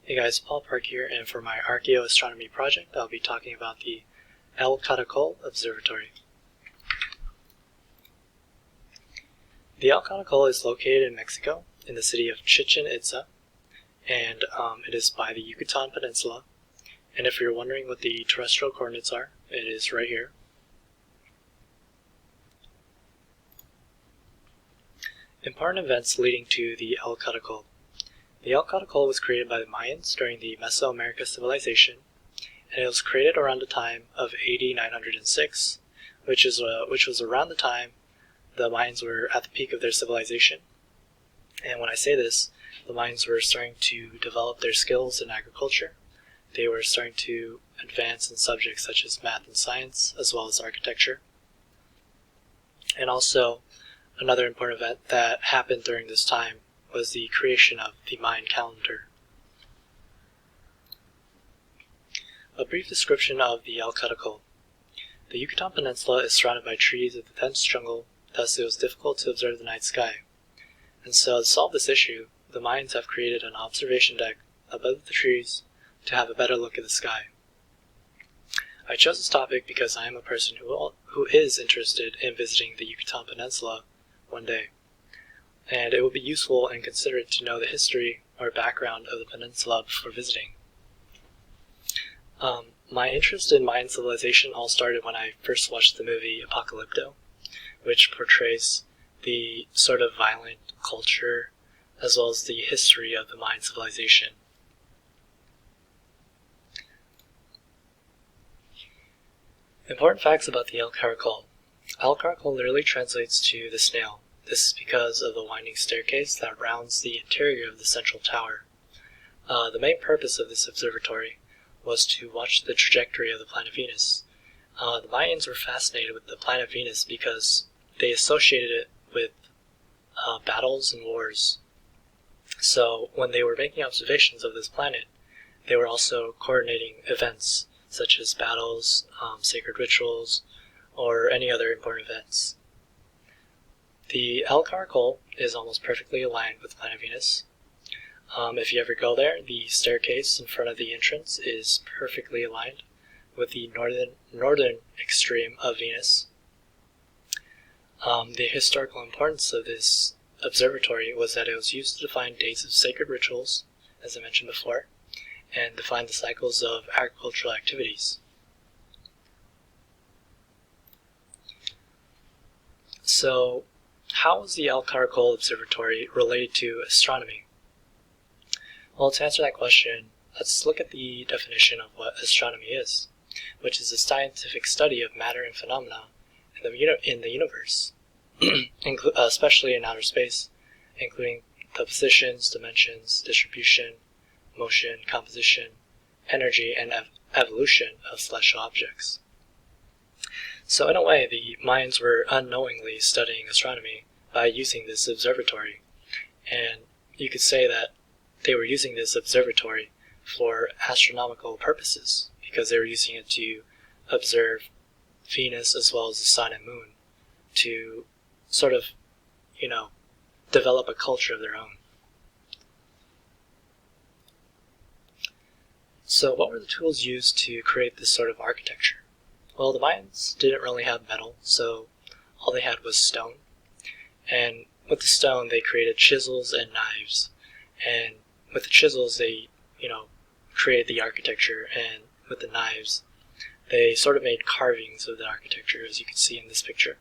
Hey guys, Paul Park here, and for my archaeoastronomy project, I'll be talking about the El Caracol Observatory. The El Caracol is located in Mexico, in the city of Chichen Itza, and it is by the Yucatan Peninsula. And if you're wondering what the terrestrial coordinates are, it is right here. Important events leading to the El Caracol. The El Caracol was created by the Mayans during the Mesoamerica civilization, and it was created around the time of AD 906, which was around the time the Mayans were at the peak of their civilization. And when I say this, the Mayans were starting to develop their skills in agriculture. They were starting to advance in subjects such as math and science, as well as architecture. And also, another important event that happened during this time was the creation of the Mayan calendar. A brief description of the El Caracol. The Yucatan Peninsula is surrounded by trees of the dense jungle, thus it was difficult to observe the night sky. And so to solve this issue, the Mayans have created an observation deck above the trees to have a better look at the sky. I chose this topic because I am a person who is interested in visiting the Yucatan Peninsula one day, and it would be useful and considerate to know the history or background of the peninsula before visiting. My interest in Mayan civilization all started when I first watched the movie Apocalypto, which portrays the sort of violent culture as well as the history of the Mayan civilization. Important facts about the El Caracol. El Caracol literally translates to the snail. This is because of the winding staircase that rounds the interior of the central tower. The main purpose of this observatory was to watch the trajectory of the planet Venus. The Mayans were fascinated with the planet Venus because they associated it with battles and wars. So when they were making observations of this planet, they were also coordinating events such as battles, sacred rituals, or any other important events. The El Caracol is almost perfectly aligned with planet Venus. If you ever go there, the staircase in front of the entrance is perfectly aligned with the northern extreme of Venus. The historical importance of this observatory was that it was used to define dates of sacred rituals, as I mentioned before, and define the cycles of agricultural activities. So, how is the El Caracol Observatory related to astronomy? Well, to answer that question, let's look at the definition of what astronomy is, which is the scientific study of matter and phenomena in the universe, especially in outer space, including the positions, dimensions, distribution, motion, composition, energy, and evolution of celestial objects. So in a way, the Mayans were unknowingly studying astronomy by using this observatory, and you could say that they were using this observatory for astronomical purposes, because they were using it to observe Venus as well as the sun and moon, to sort of, develop a culture of their own. So what were the tools used to create this sort of architecture? Well, the Mayans didn't really have metal, so all they had was stone. And with the stone, they created chisels and knives. And with the chisels, they, created the architecture. And with the knives, they sort of made carvings of the architecture, as you can see in this picture.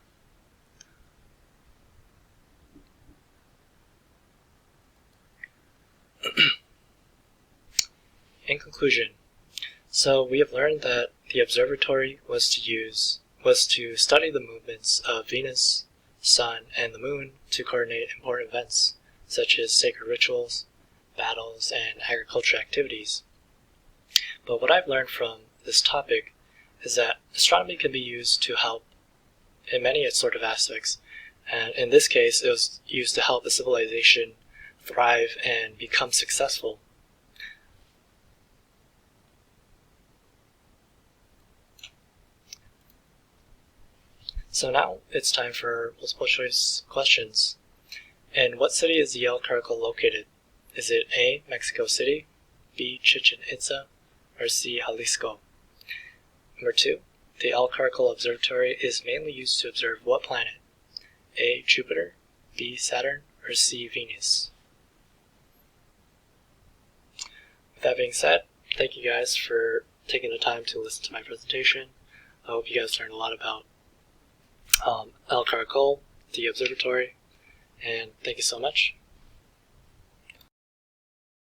In conclusion, so we have learned that the observatory was to study the movements of Venus, Sun, and the Moon to coordinate important events such as sacred rituals, battles, and agricultural activities. But what I've learned from this topic is that astronomy can be used to help in many sort of aspects, and in this case it was used to help a civilization thrive and become successful. So now it's time for multiple choice questions. In what city is the El Caracol located? Is it A, Mexico City, B. Chichen Itza, or C. Jalisco? Number 2. The Caracol Observatory is mainly used to observe what planet? A. Jupiter, B. Saturn, or C. Venus? With that being said, thank you guys for taking the time to listen to my presentation. I hope you guys learned a lot about Caracol, the observatory, and thank you so much.